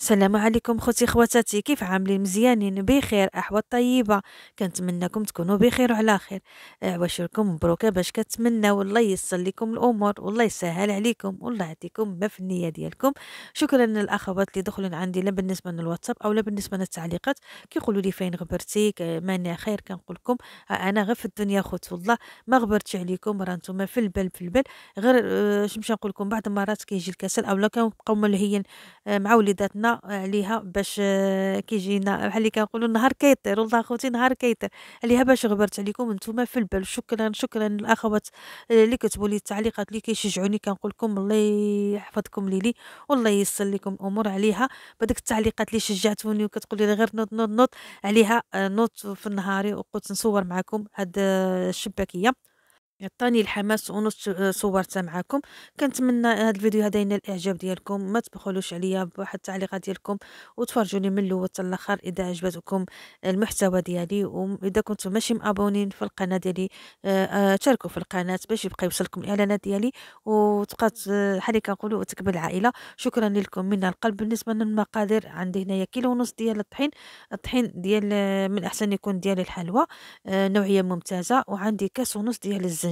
السلام عليكم خوتي خواتاتي، كيف عاملين؟ مزيانين بخير، احوال طيبه. كنتمنىكم تكونوا بخير وعلى خير. عواشركم مبروكه باش كتمنى، والله ييسر لكم الامور والله يسهل عليكم والله يعطيكم ما في النيه ديالكم. شكرا للاخوات اللي دخلوا عندي، لا بالنسبه للواتساب او لا بالنسبه للتعليقات، كيقولوا لي فين غبرتي، ماني خير. كنقول لكم انا غير في الدنيا خوت، والله ما غبرتش عليكم، راه نتوما في البال في البال. غير شنمشي نقول لكم، بعض المرات كيجي الكسل اولا كنبقاو ملهيين مع وليداتنا عليها، باش كيجينا بحال اللي كنقولوا النهار كيطير، والله اخوتي نهار كيطير عليها باش غبرت عليكم نتوما في البال. شكرا شكرا للاخوات اللي كتبوا لي التعليقات اللي كيشجعوني، كنقول لكم الله يحفظكم ليلي والله ييسر لكم الامور عليها. بدك التعليقات اللي شجعتوني وكتقولي لي غير نوض نوض نوض عليها، نوض في النهار وقلت نصور معكم هاد الشباكيه، عطاني الحماس ونص صورتها معاكم. كنتمنى هذا الفيديو هذا ينال الاعجاب ديالكم، ما تبخلوش عليا بواحد التعليقات ديالكم وتفرجوني من الاول حتى الاخر اذا عجبتكم المحتوى ديالي. واذا كنتم ماشي مابونين في القناه ديالي، تشاركوا في القناه باش يبقى يوصلكم الاعلانات ديالي وتبقى بحال اللي كنقولوا تكبر العائله. شكرا لكم من القلب. بالنسبه للمقادير، عندي هنايا كيلو ونص ديال الطحين. الطحين ديال من الاحسن يكون ديال الحلوى، نوعية ممتازة. وعندي كاس ونص ديال الزنجلان.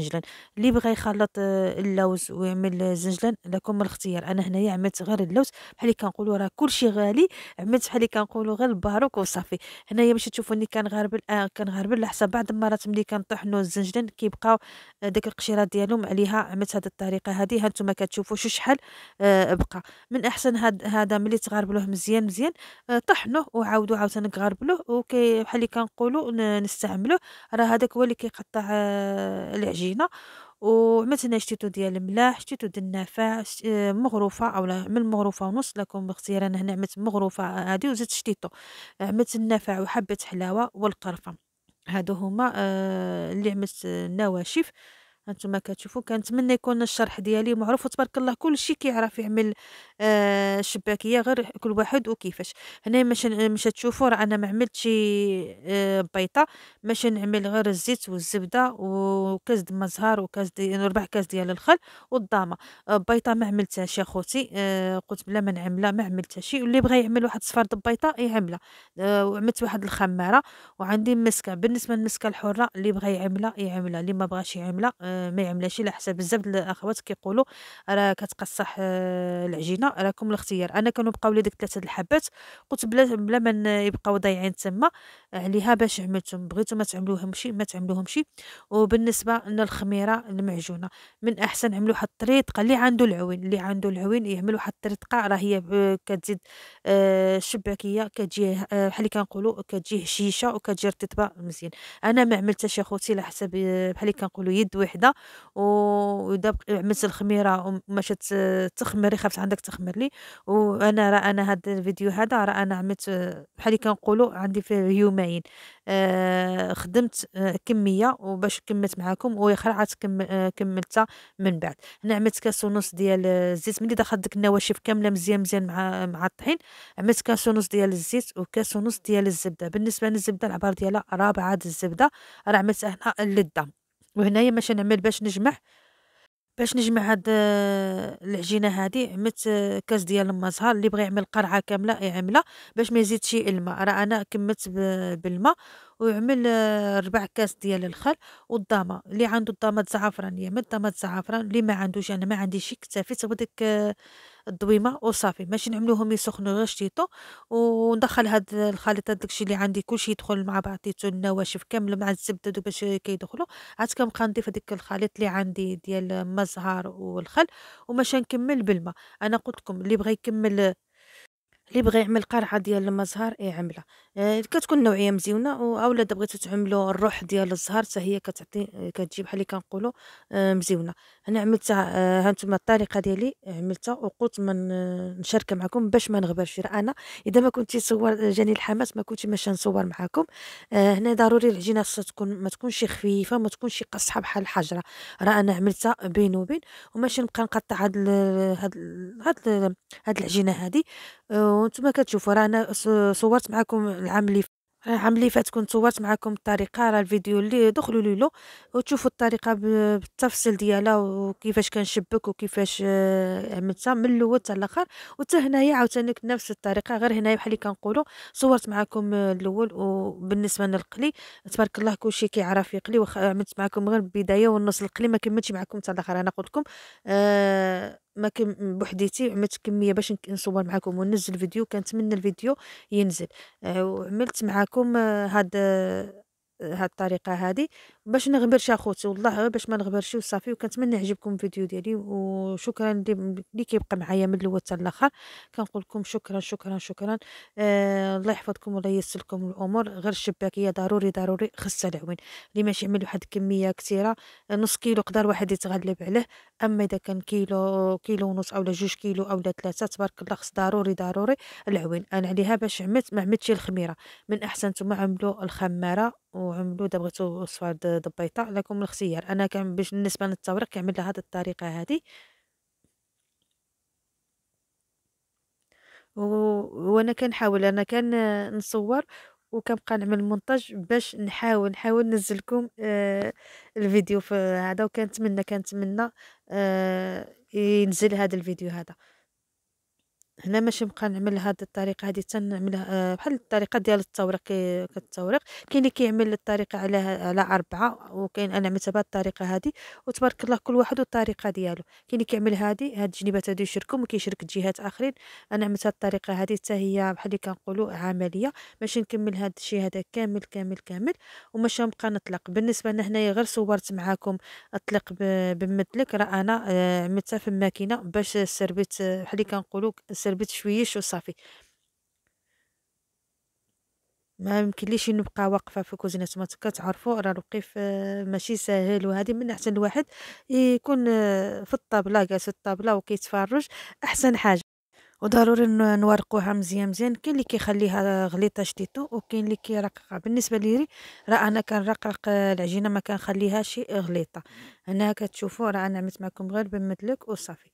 اللي بغى يخلط اللوز ويعمل زنجلان لكم الاختيار. انا هنايا عملت غير اللوز، بحال اللي كنقولوا راه كلشي غالي، عملت بحال اللي كنقولوا غير الباروك وصافي. هنايا باش تشوفوني كنغربل كنغربل لحسن بعض المرات ملي كنطحنوا الزنجلان كيبقاو داك القشيرات ديالهم عليها. عملت هذه الطريقه هذه، ها نتوما كتشوفوا شو شحال بقى. من احسن هذا ملي تغربلوه مزيان مزيان، طحنوه وعاودوا عاوتاني غربلوه بحال اللي كنقولوا نستعملوه. راه هذاك هو اللي كيقطع العجينه. وعملت هنا شتيتو ديال الملاح، شتيتو ديال النافع، مغروفه اولا من مغروفه ونص لكم اختيار. انا هنا عملت مغروفه هذه وزدت شتيتو. عملت النافع وحبه حلاوه والقرفه. هادو هما اللي عملت النواشف. هانتوما كتشوفوا. كنتمنى يكون الشرح ديالي معروف وتبارك الله كلشي كيعرف يعمل الشباكيه، غير كل واحد وكيفاش. هنايا باش تشوفوا راه انا ما عملتش بيضه، باش نعمل غير الزيت والزبده وكاس د مزهر وكاس ربع كاس ديال الخل والضامه. بيضه ما عملتهاش يا خوتي، قلت بلا ما نعملها، ما عملتها شي. واللي بغى يعمل واحد صفار د بيضه يعملها. وعملت واحد الخماره وعندي مسكه. بالنسبه للمسكه الحره، اللي بغى يعملها يعملها، اللي ما بغاش يعملها ما يعملهاش، على حسب بزاف د الاخوات كيقولوا راه كتقصح العجينه. راكم الاختيار. انا كانوا بقاو لي ديك 3 الحبات، قلت بلا ما يبقاو ضايعين تما عليها باش عملتهم. بغيتو ما تعملوهمشي ما تعملوهمشي. وبالنسبه للخميره المعجونه، من احسن عملوا واحد الطريقه. اللي عنده العوين، اللي عنده العوين يعمل واحد الطريقه، راه هي كتزيد الشباكيه كتجي بحال اللي كنقولوا كتجي هشيشه وكتجي رطيبه مزيان. انا ما عملتهاش يا خوتي، على حسب بحال اللي كنقولوا يد وحده. ودابا عملت الخميره ومشات تخمري، خافت عندك تخمر لي. وانا راه انا هذا الفيديو هذا راه انا عملت بحال اللي كنقولوا عندي فيه يومين. خدمت كميه وباش كملت معاكم، واخر عاد كملتها من بعد. هنا عملت كاس ونص ديال الزيت. ملي دخلت ديك النواشف كامله مزيان مزيان مع الطحين، عملت كاس ونص ديال الزيت وكاس ونص ديال الزبده. بالنسبه للزبده العبار ديالها رابعه د الزبده، راه عملتها هنا للدم. وهنايا باش نعمل باش نجمع هاد العجينه هادي، عملت كاس ديال المزهر. اللي بغى يعمل قرعه كامله يعملها باش ما يزيدش الماء. راه انا كملت بالماء. ويعمل ربع كاس ديال الخل والضامه. اللي عنده الضامه زعفران يعمل ضامه زعفران، اللي ما عندوش انا ما عنديش شي، اكتفيت بديك الضويمه وصافي. ماشي نعملوهم يسخنوا غير شتيتو. وندخل هاد الخليط، هاد داكشي اللي عندي كلشي يدخل مع بعضيتو، النواشف كامله مع الزبده باش كيدخلوا. عاد كنبقى نضيف هذيك الخليط اللي عندي ديال الزهر والخل، وماش نكمل بالماء. انا قلت لكم اللي بغى يعمل قرعه ديال المزهر يعملها. كتكون نوعيه مزيونه. اولا اذا بغيتو تعملوا الروح ديال الزهر حتى هي كتعطي كتجي بحال اللي كنقولوا مزيونه. انا عملتها ها انتم الطريقه ديالي عملتها، وقلت من نشاركها معكم باش ما نغبرش. راه انا اذا ما كنتي صور جاني الحماس ما كنتش ماشي نصور معكم. هنا ضروري العجينه خصها تكون ما تكونش خفيفه، ما تكونش قاصحه بحال الحجره. راه انا عملتها بين وبين، وماشي نبقى نقطع هاد العجينه هذه. وانتم كتشوفوا راه انا صورت معكم العام اللي العام اللي فات كنت صورت معاكم الطريقة، راه الفيديو اللي دخلوا ليلو وتشوفوا الطريقة بالتفصيل ديالها وكيفاش كنشبك وكيفاش عملتها من الأول حتى الآخر. وحتى هنايا عاوتاني نفس الطريقة، غير هنايا بحال اللي كنقولوا صورت معاكم الأول. وبالنسبة للقلي تبارك الله كلشي كيعرف يقلي، واخا عملت معاكم غير البداية والنص. القلي ما كملتش معاكم حتى الآخر، أنا قلت لكم ما بوحديتي عملت كمية باش نصور معاكم وننزل الفيديو. كنتمنى الفيديو ينزل. وعملت معاكم هاد الطريقة هادي باش نغبرش اخوتي، والله غير باش ما نغبرش وصافي. وكنتمنى يعجبكم الفيديو ديالي، وشكرا اللي كيبقى معايا من الاول حتى الاخر. كنقول لكم شكرا شكرا شكرا. الله يحفظكم والله ييسر لكم الامور. غير الشباكيه ضروري ضروري خصها العوين. اللي ماشي يعمل واحد الكميه كثيره، نص كيلو يقدر واحد يتغلب عليه. اما اذا كان كيلو كيلو ونص اولا 2 كيلو اولا 3، تبارك الله خص ضروري ضروري العوين. انا عليها باش عملت ما عملتش الخميره. من احسن نتوما عملوا الخماره وعملوا اذا بغيتوا صفار البيضاء لكم الاختيار. انا كان باش بالنسبه للتوريق كنعمل هذه الطريقه هذه. وانا كنحاول انا نصور وكنبقى نعمل مونتاج باش نحاول ننزلكم الفيديو في هذا. وكنتمنى ينزل هذا الفيديو هذا. هنا ماشي نبقى نعمل هاد الطريقة هادي حتى نعملها بحال الطريقة ديال التوريق. كالتوريق كاين اللي كيعمل الطريقة على 4، وكاين أنا عملتها بهاد الطريقة هادي. وتبارك الله كل واحد والطريقة ديالو. كاين اللي كيعمل هاد الجنيبات هادو يشركهم وكيشرك جهات آخرين. أنا عملت هاد الطريقة هادي حتى هي بحال اللي كنقولوا عملية. ماشي نكمل هاد الشي هذا كامل كامل كامل وماشي نبقى نطلق. بالنسبة لنا هنايا غير صورت معاكم الطلق بمدلك. راه أنا عملتها في الماكينة باش سربت بحال اللي كنقولوا سربت شويش وصافي. ما يمكنليش نبقى واقفة في الكوزينة. نتوما كتعرفوا راه الوقيف ماشي ساهل. وهذه من أحسن الواحد يكون في الطابلة، جالس في الطابلة وكيتفرج أحسن حاجة. وضروري نورقوها مزيان مزيان. كاين اللي كيخليها غليظة شديتو وكاين اللي كيرققها. بالنسبة ليري راه أنا كنرقرق العجينة ما كنخليهاش غليظة. هنا كتشوفوا راه أنا عملت معكم غير بالمدلك وصافي.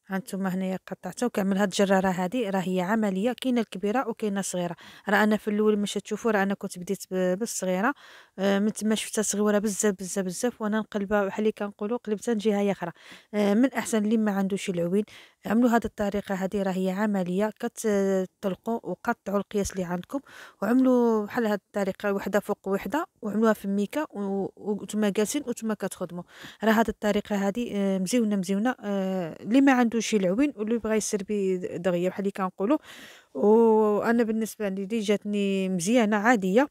هانتوما هنايا قطعتها وكنعمل هاد الجراره هادي. راه هي عمليه، كاينه الكبيره وكاينه الصغيره. راه انا في الاول ملي تشوفوا راه انا كنت بديت بالصغيره. من تما شفتها صغيره بزاف بزاف بزاف وانا نقلبها بحال اللي كنقولوا قلبتها نجيها هي اخرى. من احسن اللي ما عندوش العوين عملوا هاد الطريقه هادي. راه هي عمليه، كتطلقوا وقطعوا القياس اللي عندكم وعملوا بحال هاد الطريقه وحده فوق وحده وعملوها في الميكا وانتم جالسين وانتم كتخدموا. راه هاد الطريقه هادي مزيونه مزيونه. اللي ما عندوش العوين واللي بغى يسير بيه دغيا بحال اللي كنقولوا. وانا بالنسبه لي جاتني مزيانه عاديه.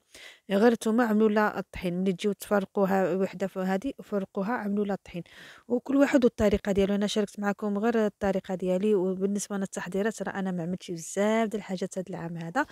غير نتوما عملوا لها الطحين ملي تجيو تفرقوها وحده في هذه وفرقوها عملوا لها الطحين. وكل واحد والطريقه ديالو. انا شاركت معكم غير الطريقه ديالي. وبالنسبه للتحضيرات راه انا ما عملتش بزاف د الحاجات هذا العام هذا.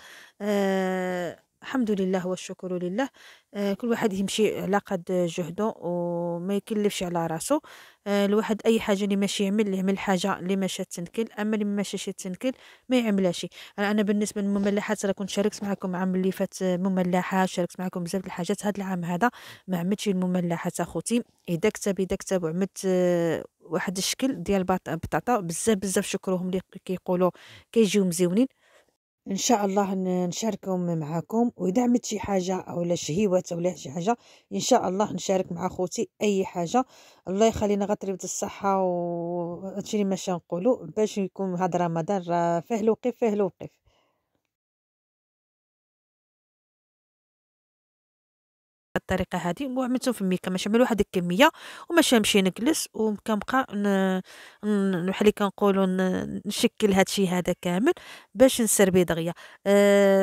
الحمد لله والشكر لله. كل واحد يمشي على قد جهده وما يكلفش على راسو. الواحد اي حاجه اللي ماشي يعمل حاجه اللي ماشي تنكل. اما اللي ماشيش تنكل ما يعملهاش. انا بالنسبه للمملحات راه كنت شاركت معكم العام اللي فات مملحات. شاركت معكم بزاف د الحاجات. هذا العام هذا ما عملتش المملحات اخوتي. اذا كتب وعملت واحد الشكل ديال بطاطا بزاف بزاف. شكرهم اللي كيقولوا كيجيو مزيونين. ان شاء الله نشاركهم معاكم. واذا عملت شي حاجه اولا شهيوات اولا شي حاجه ان شاء الله نشارك مع خوتي اي حاجه. الله يخلينا غطري بالصحه وهادشي اللي ماشي نقولوا باش يكون هذا رمضان راه فيه الوقيف فيه الوقيف. الطريقة هذه وعملتهم في الميكا. ماشي نعمل واحد الكمية وماشي نمشي نجلس وكنبقى بحال اللي كنقولوا نشكل هادشي هذا كامل باش نسربيه دغيا.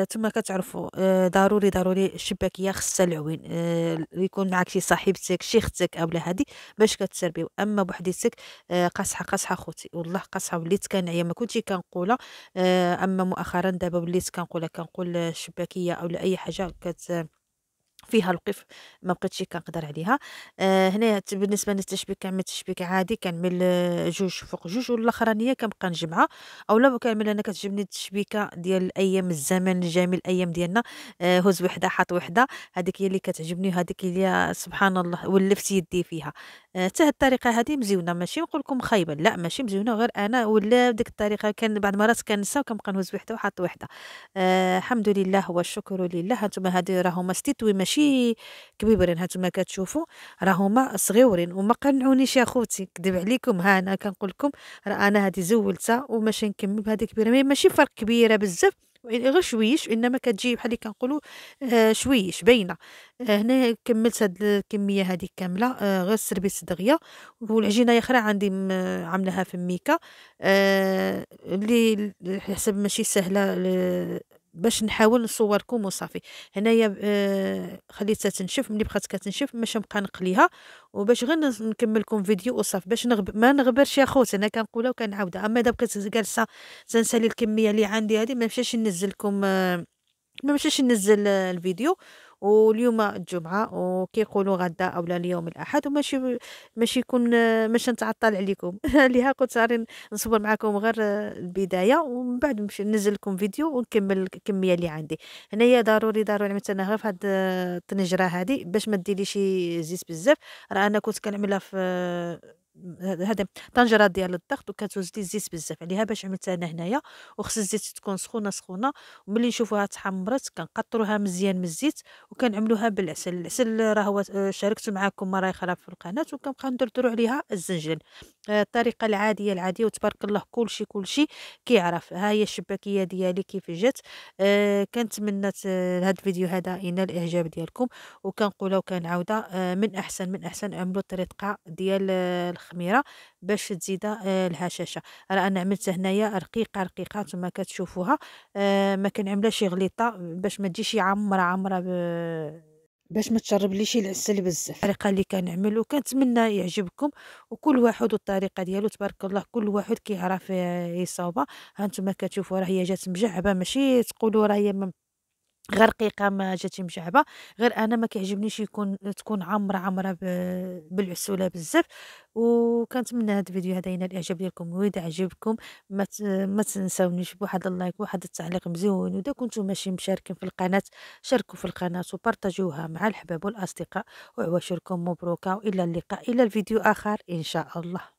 نتوما كتعرفوا ضروري ضروري الشباكية خصها العوين. يكون معاك شي صاحبتك شي اختك اولا هادي باش كتسربيو. اما بوحديتك قاصحه قاصحه خوتي والله قاصحه. وليت كنعيا ما كنتش كنقولها. اما مؤخرا دابا وليت كنقولها. كنقول الشباكية اولا اي حاجه فيها الوقف ما بقيتش كنقدر عليها. هنايا بالنسبه للتشبيك كنعمل تشبيك عادي. كنعمل جوج فوق جوج والاخرانيه كنبقى نجمعها. اولا كنعمل انا كتعجبني التشبيكه ديال الايام الزمن الجميل الايام ديالنا. هز وحده حط وحده. هذيك هي اللي كتعجبني وهذيك هي سبحان الله ولفت يدي فيها. حتى هاد الطريقة هادي مزيونة، ماشي نقول لكم خايبة، لأ ماشي مزيونة، غير أنا ولا بديك الطريقة كان بعض المرات كنسى وكنبقى نهز وحدة وحاط وحدة. الحمد لله والشكر لله. هانتوما هادي راهما ستيتوي ماشي كبيبرين، هانتوما كتشوفوا راهما صغيورين وما قنعونيش يا خوتي، نكذب عليكم، ها أنا كنقول لكم راه أنا هادي زولتها وماشي نكمل بهادي كبيرة، ماشي فرق كبيرة بزاف، غير شويش، إنما كتجي بحال اللي كنقولوا شويش باينة. هنا كمّلت هاد الكمية هاديك كاملة، غير سربيت دغيا، والعجينة ياخرا عندي عاملاها في الميكا، اللي على حساب ماشي ساهلة باش نحاول نصوركم وصافي. هنايا خليتها تنشف، ملي بقات كتنشف باش نبقى نقليها، وباش غير نكمل لكم فيديو وصافي، باش ما نغبرش يا خوتي، أنا كنقولها وكنعاودها. أما إذا بقيت جالسة تنسالي الكمية اللي عندي هادي، ما مشيتش ننزّل الفيديو. واليوم الجمعة وكيقولوا غدا أولا اليوم الأحد، ماشي يكون باش نتعطّل عليكم عليها قلت غير نصور معاكم غير البداية، ومن بعد ننزّل لكم فيديو ونكمّل الكمية اللي عندي. هنايا ضروري عملت أنا غير في هاد الطنجرة هادي باش ما ديريش زيت بزاف، راه أنا كنت كنعملها في هذا طنجرة ديال الضغط وكتوزن لي الزيت بزاف، عليها باش عملتها أنا هنايا. وخص الزيت تكون سخونة، وملي نشوفوها تحمرت كنقطروها مزيان من الزيت وكنعملوها بالعسل. العسل راه هو شاركت معكم مرة أخرى في القناة، وكنبقى ندردرو عليها الزنجل. الطريقة العادية وتبارك الله كلشي كيعرف. ها هي الشباكية ديالي كيف جات. كنتمنى هاد الفيديو هذا ينال الإعجاب ديالكم، وكنقولها وكنعاودها، من أحسن عملوا الطريقة ديال الخميرة باش تزيد الهشاشة. راه أنا عملتها هنايا رقيقة نتوما كتشوفوها. ما كنعملهاش غليظة باش ما تجيش عامرة باش ما تشربليش العسل بزاف. الطريقة اللي كنعمل وكنتمنى يعجبكم، وكل واحد والطريقة ديالو تبارك الله، كل واحد كيعرف يصاوبها. ها نتوما كتشوفوا راه هي جات مجعبة، ماشي تقولوا راه هي غير رقيقة ما جاتش مجعبة، غير أنا ما كيعجبنيش تكون عامرة بالعسولة بزاف. وكنتمنى هاد الفيديو هذا ينال الإعجاب ديالكم، وإذا عجبكم ما تنساونيش بواحد اللايك وواحد التعليق مزيون، وإذا كنتم ماشي مشاركين في القناة شاركوا في القناة وبارطاجيوها مع الأحباب والأصدقاء، وعواشركم مبروكة، وإلى اللقاء إلى الفيديو آخر إن شاء الله.